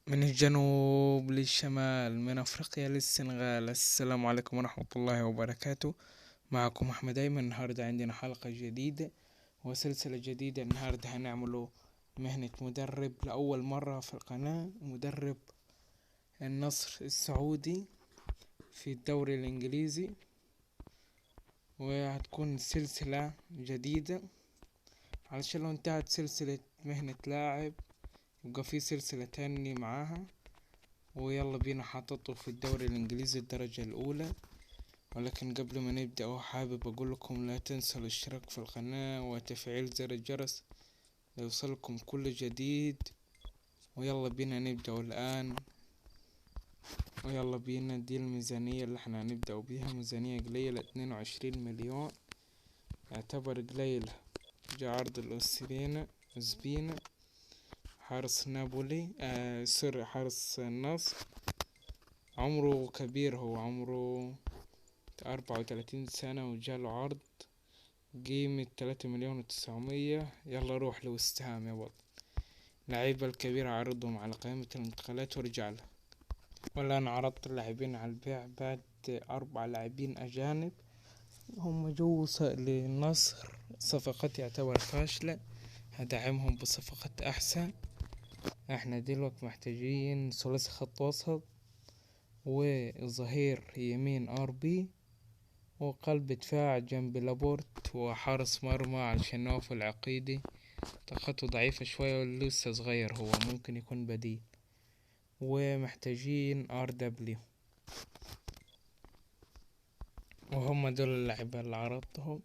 من الجنوب للشمال، من أفريقيا للسنغال. السلام عليكم ورحمة الله وبركاته. معكم أحمد أيمن. النهاردة عندنا حلقة جديدة وسلسلة جديدة. النهاردة هنعمله مهنة مدرب لأول مرة في القناة، مدرب النصر السعودي في الدوري الإنجليزي، وهتكون سلسلة جديدة علشان لو انتهت سلسلة مهنة لاعب يبقى في سلسلة تانية معاها. ويلا بينا، حاططه في الدوري الانجليزي الدرجة الاولى. ولكن قبل ما نبدأ حابب اقول لكم لا تنسوا الاشتراك في القناة وتفعيل زر الجرس ليوصلكم كل جديد. ويلا بينا نبدأ الآن. ويلا بينا، دي الميزانية اللي احنا هنبدأ بيها. ميزانية قليلة 22 مليون، يعتبر قليل. جاء عرض الأوسبينا زبينا حارس نابولي، حارس النصر. عمره كبير، هو عمره 34 سنة، وجاله عرض قيمة 3 مليون و900. يلا روح لاستهام يا بطل. لعيبة الكبير عرضهم على قائمة الانتقالات ورجع له. والآن عرضت اللاعبين على البيع بعد 4 لاعبين أجانب هم جو للنصر. صفقات يعتبر فاشلة، هدعمهم بصفقات أحسن. احنا دلوقتي محتاجين ثلاثي خط وسط، وظهير يمين RB، وقلب دفاع جنب لابورت، وحارس مرمى علشان نوف العقيدي. طاقته ضعيفة شوية ولسه صغير، هو ممكن يكون بديل. ومحتاجين RW، وهم دول اللعيبة اللي عرضتهم.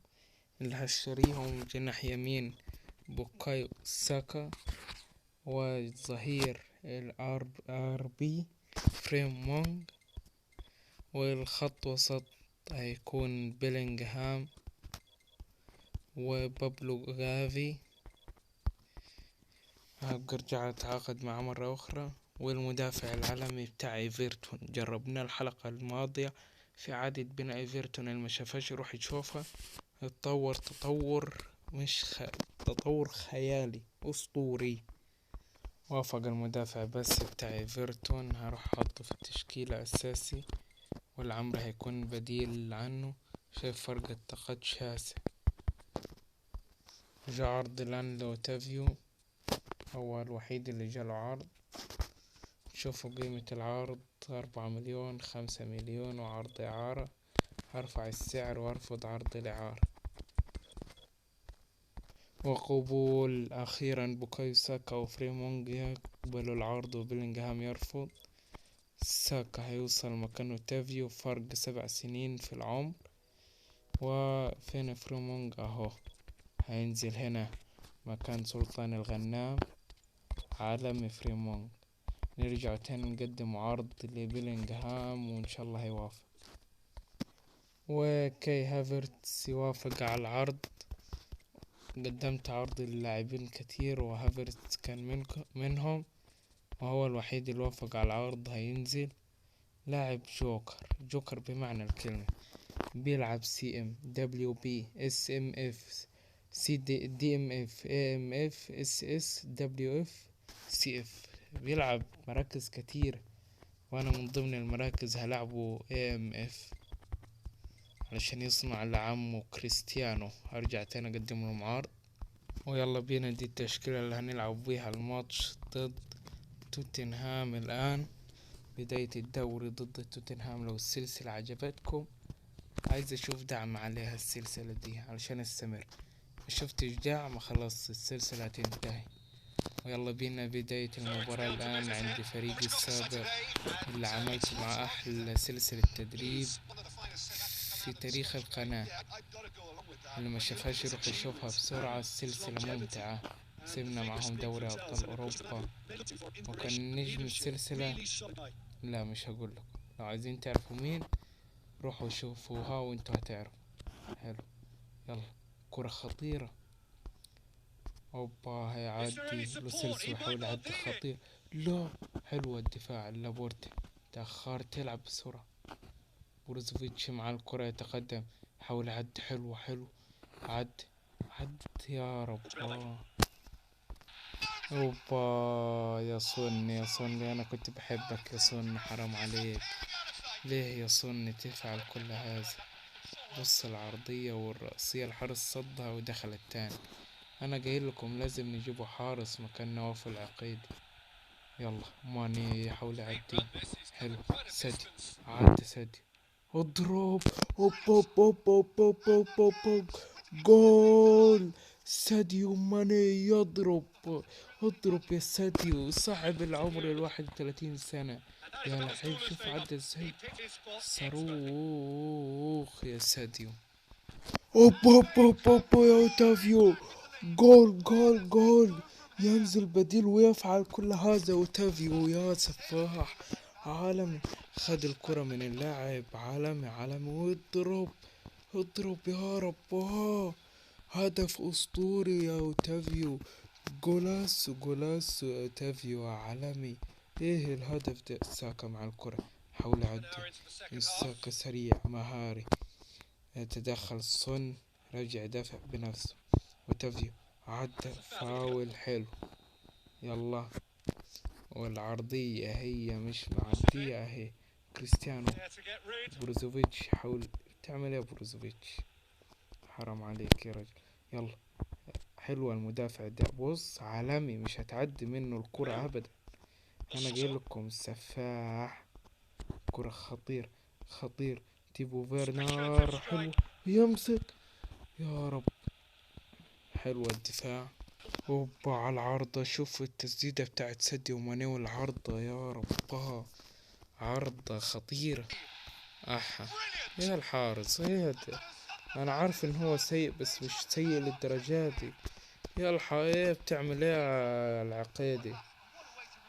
اللي هشتريهم جناح يمين بوكايو ساكا، وظهير RB فريم مونج، والخط وسط هيكون بيلينغهام وبابلو غافي. هبقى ارجع اتعاقد معه مرة اخرى. والمدافع العالمي بتاع ايفرتون جربناه الحلقة الماضية في إعادة بناء ايفرتون، اللي ما شافهاش يروح يشوفها. اتطور تطور مش تطور خيالي اسطوري. وافق المدافع بس بتاع ايفرتون، هروح احطه في التشكيلة اساسي، والعمر هيكون بديل عنه. شايف فرق الطاقات شاسع. جا عرض الان لوتافيو، هو الوحيد اللي جاله عرض. شوفوا قيمة العرض 4 مليون، 5 مليون، وعرض إعارة. هرفع السعر وارفض عرض الإعارة. وقبول أخيرا بوكايو ساكا وفريمونج يقبلوا العرض، وبيلينغهام يرفض. ساكا هيوصل مكانه تافيو، فرق 7 سنين في العمر. وفين فريمونج؟ اهو هينزل هنا مكان سلطان الغنام، عالمي فريمونج. نرجع تاني نقدم عرض لبيلينغهام وإن شاء الله هيوافق. وكي هافرتس يوافق على العرض. قدمت عرض للاعبين كتير وهافرتس كان منهم، وهو الوحيد اللي وافق على العرض. هينزل لاعب جوكر بمعنى الكلمة. بيلعب CM WB SMF DMF AMF SS WF CF. بيلعب مراكز كتير، وانا من ضمن المراكز هلعبه AMF علشان يصنع لعمه كريستيانو. هرجع تاني اقدم له عرض. ويلا بينا، دي التشكيلة اللي هنلعب بيها الماتش ضد توتنهام. الآن بداية الدوري ضد توتنهام. لو السلسلة عجبتكم عايز اشوف دعم عليها السلسلة دي علشان استمر. ما شفتش دعم خلاص السلسلة هتنتهي. ويلا بينا بداية المباراة الآن عند فريقي السابق، اللي عملت مع أحلى سلسلة تدريب في تاريخ القناة. اللي ما شافهاش يروح يشوفها بسرعة، السلسلة ممتعة. كسبنا معهم دوري أبطال أوروبا، وكان نجم السلسلة. لا مش هقولكم، لو عايزين تعرفوا مين روحوا شوفوها وانتوا هتعرفوا. حلو، يلا. كرة خطيرة، اوبا هيعدي لوسيلسو، يحاول يعدي خطير. لا، حلوة الدفاع اللابورتي. تأخرت، تلعب بسرعة. بروزوفيتش مع الكرة يتقدم، حاول يعدي. حلو عد يا رب. اوبا، يا صن يا صن، انا كنت بحبك يا صن، حرام عليك. ليه يا صن تفعل كل هذا؟ بص العرضية والرأسية، الحارس صدها ودخل التاني. انا جاي لكم، لازم نجيبوا حارس مكان نواف العقيد. يلا ماني يحاول يعدي. حلو، سدي، عدى سدي، اضرب. اوب اوب اوب اوب اوب اوب اوب اوب. جول. ساديو ماني يضرب. اضرب يا ساديو، صاحب العمر 31 سنة. يا لعيب شوف عدى ازاي، صاروخ يا ساديو. اوب اوب اوب اوب يا اوتافيو. جول جول جول. ينزل بديل ويفعل كل هذا اوتافيو يا سفاح عالمي. خد الكرة من اللاعب، عالمي عالمي، واضرب. اضرب يا رب. هدف اسطوري يا اوتافيو. جولاسو جولاسو يا اوتافيو عالمي. ايه الهدف ده؟ ساكا مع الكرة، حاول يعدي. ساكا سريع مهاري، يتدخل صن، رجع دافع بنفسه. وتفيو عدى، فاول حلو. يلا، والعرضية هي مش معدية اهي. كريستيانو، بروزوفيتش حاول. تعمل ايه يا بروزوفيتش؟ حرام عليك يا رجل. يلا، حلوة المدافع ده، بص عالمي، مش هتعدي منه الكرة ابدا. انا جاي لكم سفاح. كرة خطير خطير. تيبو فيرنر حلو، يمسك. يا رب، حلوة الدفاع. اوبا على العارضة، شوف التسديدة بتاعت ساديو ماني، والعارضة يا ربها، عارضة خطيرة. احا، يا الحارس ايه ده؟ انا عارف ان هو سيء، بس مش سيء للدرجة دي. يا ايه بتعمل ايه يا العقيدي؟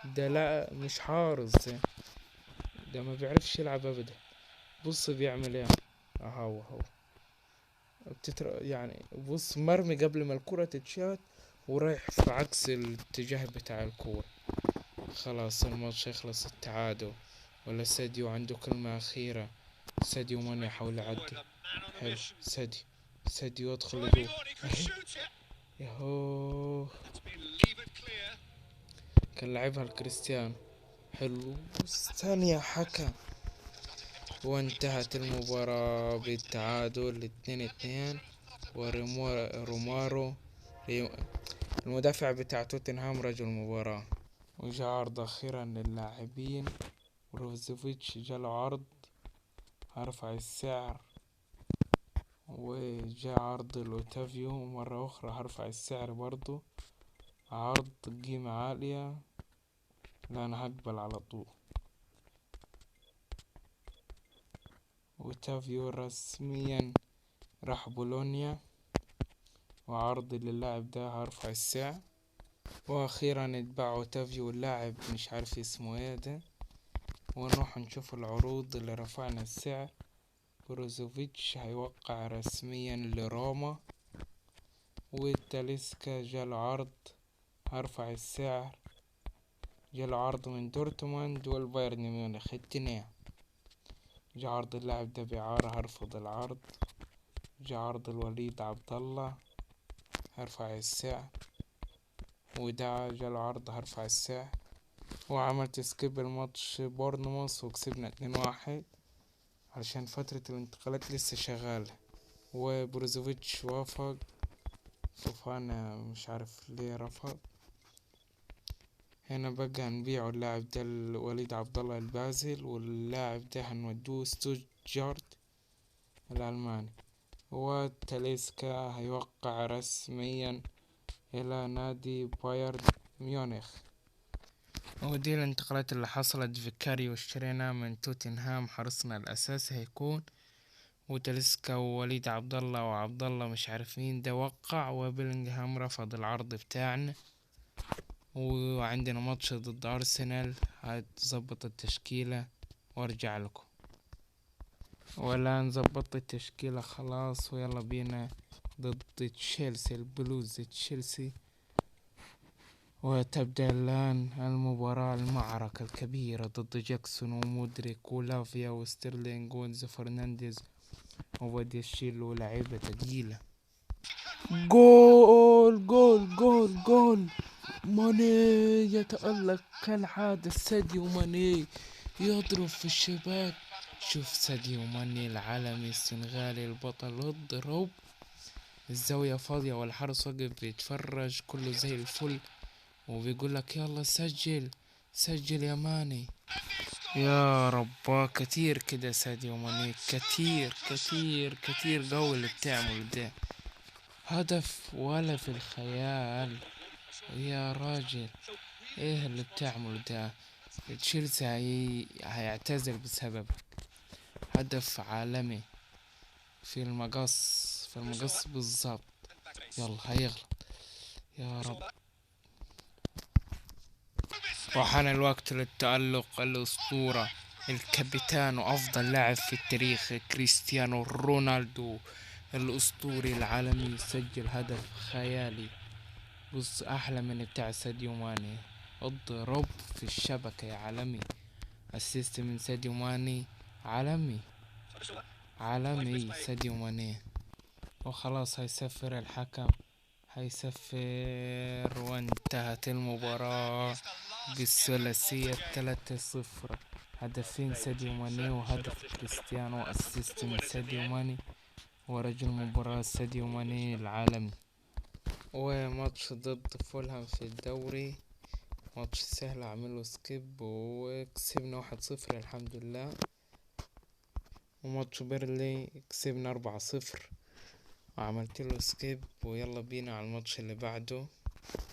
ده لا مش حارس ده ما بيعرفش يلعب ابدا. بص بيعمل ايه، اهو يعني بص مرمي قبل ما الكرة تتشات، ورايح في عكس الاتجاه بتاع الكورة. خلاص الماتش يخلص التعادل، ولا ساديو عنده كلمة أخيرة؟ ساديو ماني يحاول يعدي. حلو، ساديو يدخل لجوه أهي. ياهو، كان لعبها الكريستيانو. حلو، ثانية حكم، وانتهت المباراة بالتعادل 2-2. رومارو المدافع بتاع توتنهام رجل المباراة. وجا عرض أخيرا للاعبين. بروزوفيتش جاله عرض، هرفع السعر. وجا عرض لأوتافيو مرة أخرى، هرفع السعر برضو. عرض قيمة عالية، لا أنا هقبل على طول. أوتافيو رسميا راح بولونيا، وعرض للاعب ده هرفع السعر. وأخيرا اتباع أوتافيو، اللاعب مش عارف اسمه ايه ده. ونروح نشوف العروض اللي رفعنا السعر. بروزوفيتش هيوقع رسميا لروما. وتاليسكا جاله عرض، هرفع السعر. جاله عرض من دورتموند والبايرن ميونخ التنين. جا عرض اللاعب ده بإعارة، هرفض العرض. جا عرض الوليد عبد الله، هرفع السعر. وده جاله عرض، هرفع السعر. وعملت سكيب الماتش بورنموث وكسبنا 2-1، علشان فترة الانتقالات لسه شغالة. وبروزوفيتش وافق. فوفانا مش عارف ليه رفض. هنا بقى هنبيعه اللاعب ده وليد عبد الله البازل، واللاعب ده هنودوه ستوتجارت الألماني. وتاليسكا هيوقع رسميا إلى نادي بايرن ميونخ. ودي الانتقالات اللي حصلت. فيكاريو اشترينا من توتنهام، حرسنا الأساسي هيكون. وتاليسكا ووليد عبد الله وعبد الله مش عارفين ده وقع. وبيلينغهام رفض العرض بتاعنا. وعندنا ماتش ضد أرسنال، هتظبط التشكيلة وارجع لكم. ولا نظبط التشكيلة خلاص، ويلا بينا ضد تشيلسي، البلوز تشيلسي. وتبدأ الآن المباراة، المعركة الكبيرة ضد جاكسون ومودريك ولافيا وستيرلينج وانزو فرنانديز وبدي الشيل ولاعيبة تقيلة. جول جول جول جول. ماني يتألق كالعادة، ساديو ماني يضرب في الشباك. شوف ساديو ماني العالمي السنغالي البطل، اضرب. الزاوية فاضية والحارس واقف بيتفرج، كله زي الفل، وبيقول لك يلا سجل، سجل يا ماني. يا ربا كتير كده ساديو ماني، كتير كتير كتير قوي اللي بتعمل ده. هدف ولا في الخيال يا راجل، ايه اللي بتعمل ده؟ تشيلسي هيعتزل بسببك. هدف عالمي في المقص، في المقص بالظبط. يلا هيغلط يا رب. وحان الوقت للتألق، الأسطورة، الكابتن وأفضل لاعب في التاريخ كريستيانو رونالدو الأسطوري العالمي سجل هدف خيالي، بص أحلى من بتاع ساديو ماني. اضرب في الشبكة يا عالمي. اسيست من ساديو ماني، عالمي عالمي ساديو ماني. وخلاص هيسفر الحكم، هيسفر، وانتهت المباراة بالثلاثية 3-0. هدفين ساديو ماني وهدف كريستيانو، اسيست من ساديو ماني، ورجل المباراة ساديو ماني العالمي. وماتش ضد فولهام في الدوري، ماتش سهل، اعمله سكيب، وكسبنا 1-0 الحمد لله. وماتش بيرلي كسبنا 4-0، وعملت له سكيب. ويلا بينا على الماتش اللي بعده.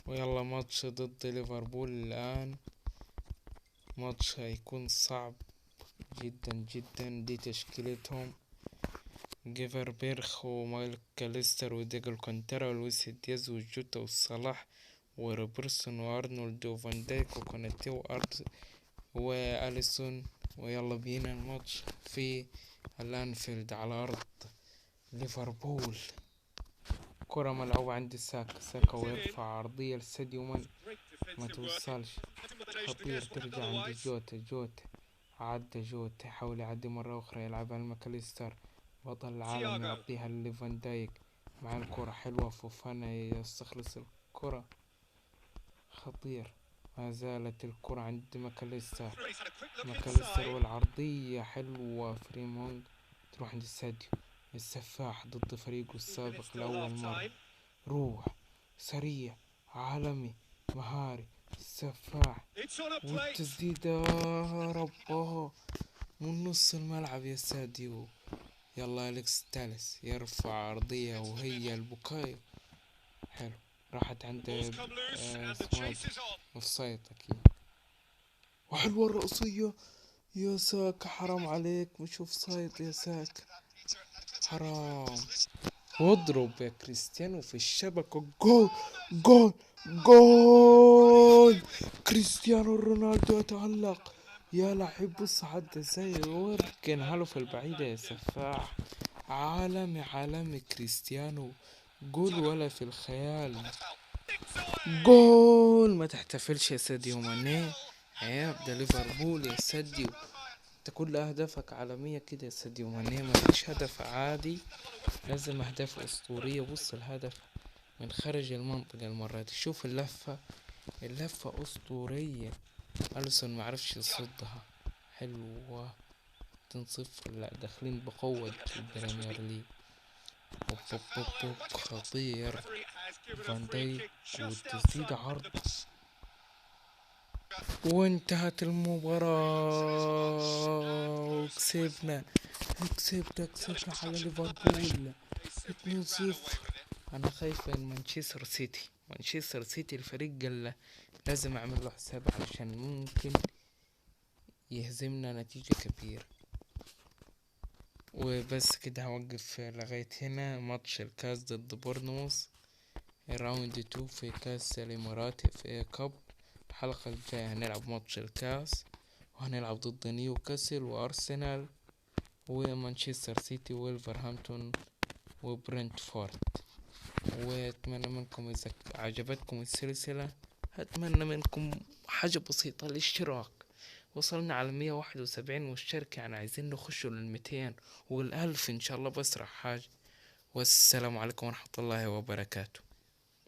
ويلا ماتش ضد ليفربول الآن، ماتش هيكون صعب جدا جدا. دي تشكيلتهم: جيفر بيرخ ومايكاليستر وديجل كونترا ولويس دياز وجوتا وصلاح وروبرتسون وارنولد وفان دايك وكوناتي واليسون. ويلا بينا الماتش في الانفيلد على ارض ليفربول. كرة ملعوبة عند ساكا ويرفع عرضية لساديو ماني، ما توصلش، خطير، ترجع عند جوتا عدى جوتا، حاول يعدي مرة أخرى يلعبها لماكاليستر بطل العالم، يعطيها لفان دايك مع الكرة حلوة، فوفانا يستخلص الكرة، خطير. ما زالت الكرة عند ماكاليستر والعرضية حلوة، فريمونج تروح عند السفاح ضد فريقه السابق لأول مرة، روح سريع عالمي مهاري السفاح، والتسديدة رباه من نص الملعب يا ساديو. يلا أليكس تالس يرفع عرضية وهي البوكايو، حلو، راحت عند اسمه اوفسايد اكيد. وحلوة الرأسية يا ساك، حرام عليك، مش اوفسايد يا ساك، حرام. واضرب يا كريستيانو في الشبكة، جول جول جول. كريستيانو رونالدو يتألق، يا لعيب بص عدى ازاي، وركنها له في البعيدة يا سفاح. عالمي عالمي كريستيانو، جول ولا في الخيال، جول. ما تحتفلش يا ساديو ماني، عيب، ده ليفربول يا ساديو، انت كل اهدافك عالمية كده يا ساديو ماني، ما فيش هدف عادي، لازم اهداف اسطورية. بص الهدف من خارج المنطقة المرة دي، شوف اللفة، اللفة اسطورية، أليسون معرفش يصدها، حلوة. 2-0، لا داخلين بقوة البريمير ليج. بوب بوب بوب بوب، خطير، فان دايك والتسديد عرض، وانتهت المباراة وكسبنا، كسبنا على ليفربول 2-0. انا خايف من مانشستر سيتي الفريق قال لازم اعمل له حساب علشان ممكن يهزمنا نتيجة كبيرة. وبس كده هوقف لغاية هنا. ماتش الكاس ضد بورنموث راوند 2 في كاس الامارات في كاب. الحلقة الجاية هنلعب ماتش الكاس، وهنلعب ضد نيوكاسل وارسنال ومانشستر سيتي وولفرهامبتون وبرنتفورد. واتمنى منكم اذا عجبتكم السلسلة، اتمنى منكم حاجة بسيطة، الاشتراك. وصلنا على 171 مشترك، يعني عايزين نخشوا لل200 وال1000 ان شاء الله باسرع حاجة. والسلام عليكم ورحمة الله وبركاته.